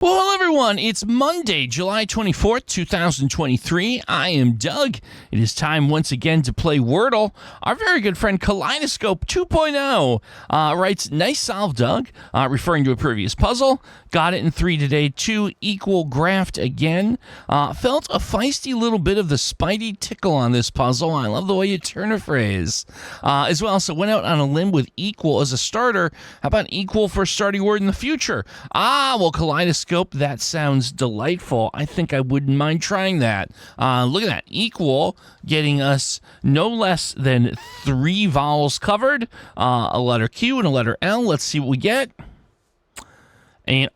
Well, hello everyone. It's Monday, July 24th, 2023. I am Doug. It is time once again to play Wordle. Our very good friend Kaleidoscope 2.0 writes, "Nice solve, Doug," referring to a previous puzzle. Got it in 3 today. 2 equal graphed again. Felt a feisty little bit of the Spidey tickle on this puzzle. I love the way you turn a phrase. As well, so went out on a limb with equal as a starter. How about equal for a starting word in the future? Well, Kaleidoscope, that sounds delightful. I think I wouldn't mind trying that. Look at that. Equal, getting us no less than 3 vowels covered. A letter Q and a letter L. Let's see what we get. And,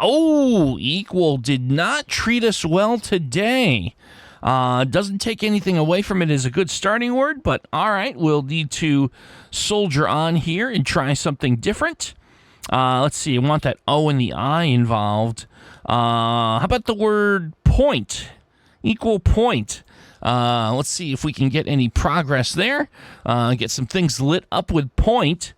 equal did not treat us well today. Doesn't take anything away from it as a good starting word, but all right, we'll need to soldier on here and try something different. Let's see, I want that O and the I involved. How about the word point? Equal point. Let's see if we can get any progress there. Get some things lit up with point.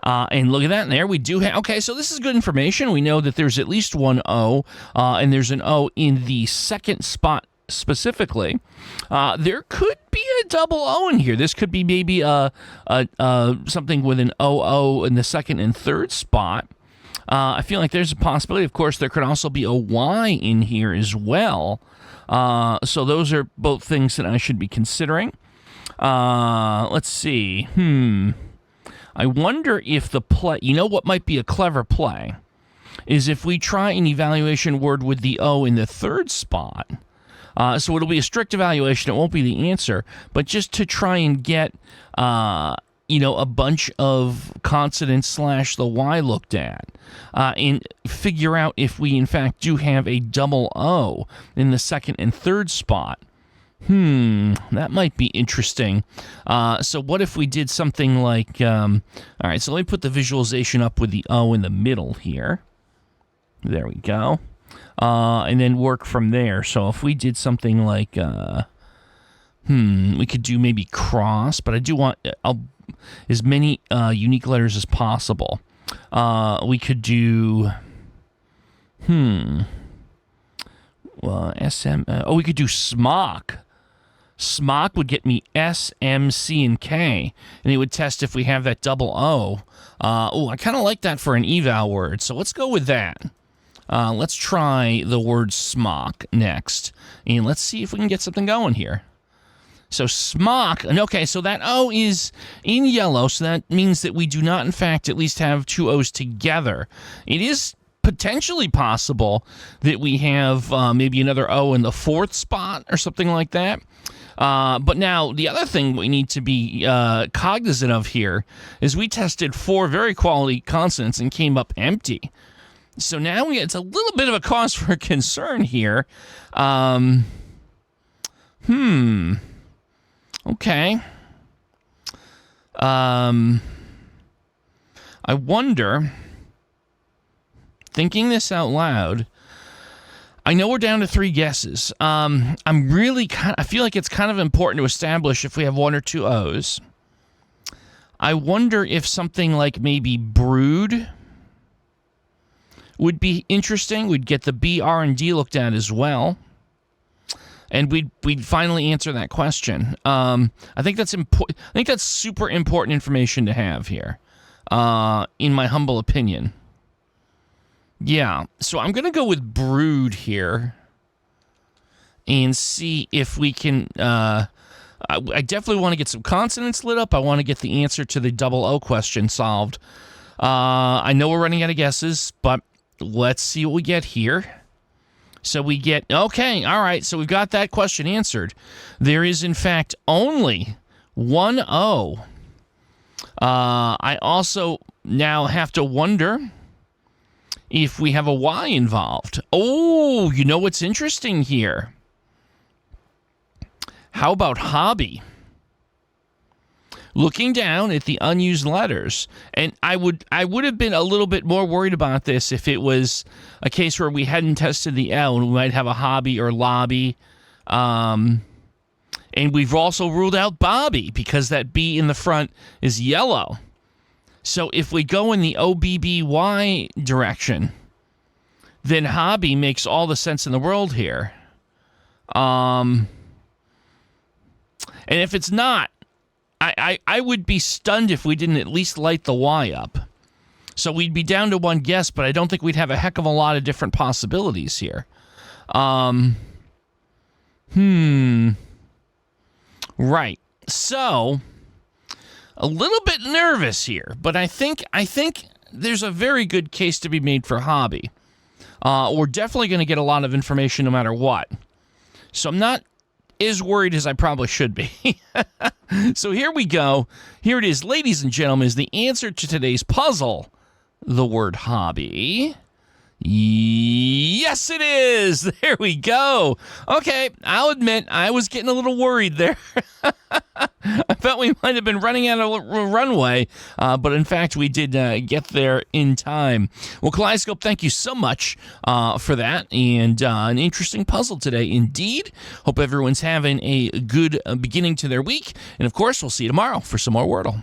And look at that, and there we do have... Okay, so this is good information. We know that there's at least one O, and there's an O in the second spot specifically. There could be a double O in here. This could be maybe something with an OO in the second and third spot. I feel like there's a possibility. Of course, there could also be a Y in here as well. So those are both things that I should be considering. Let's see. I wonder if the play... You know what might be a clever play? Is if we try an evaluation word with the O in the third spot. So it'll be a strict evaluation. It won't be the answer. But just to try and get, a bunch of consonants / the Y looked at. And figure out if we, in fact, do have a double O in the second and third spot. That might be interesting. So what if we did something like... all right, so let me put the visualization up with the O in the middle here. There we go. And then work from there. So if we did something like... we could do maybe cross, but I do want as many unique letters as possible. We could do... we could do smock. Smock would get me S, M, C, and K, and it would test if we have that double O. I kind of like that for an eval word, so let's go with that. Let's try the word smock next, and let's see if we can get something going here. So smock, and okay, so that O is in yellow, so that means that we do not, in fact, at least have 2 O's together. It is potentially possible that we have maybe another O in the 4th spot or something like that. But now, the other thing we need to be cognizant of here is we tested 4 very quality consonants and came up empty. So now it's a little bit of a cause for concern here. Okay. I wonder... Thinking this out loud, I know we're down to 3 guesses. I feel like it's kind of important to establish if we have 1 or 2 O's. I wonder if something like maybe brood would be interesting. We'd get the B, R, and D looked at as well. And we'd finally answer that question. I think that's important. I think that's super important information to have here, in my humble opinion. Yeah, so I'm going to go with brood here and see if we can... I definitely want to get some consonants lit up. I want to get the answer to the double O question solved. I know we're running out of guesses, but let's see what we get here. So we get... Okay, all right, so we've got that question answered. There is, in fact, only 1 O. I also now have to wonder... if we have a Y involved. You know what's interesting here? How about hobby? Looking down at the unused letters, and I would have been a little bit more worried about this if it was a case where we hadn't tested the L and we might have a hobby or lobby. And we've also ruled out Bobby because that B in the front is yellow. So if we go in the OBBY direction, then hobby makes all the sense in the world here. And if it's not, I would be stunned if we didn't at least light the Y up. So we'd be down to one guess, but I don't think we'd have a heck of a lot of different possibilities here. Right. So, a little bit nervous here, but I think there's a very good case to be made for hobby. We're definitely going to get a lot of information no matter what. So I'm not as worried as I probably should be. So here we go. Here it is, ladies and gentlemen, is the answer to today's puzzle, the word hobby. Yes, it is. There we go. Okay, I'll admit I was getting a little worried there. I felt we might have been running out of runway, but in fact, we did get there in time. Well, Kaleidoscope, thank you so much for that, and an interesting puzzle today indeed. Hope everyone's having a good beginning to their week, and of course, we'll see you tomorrow for some more Wordle.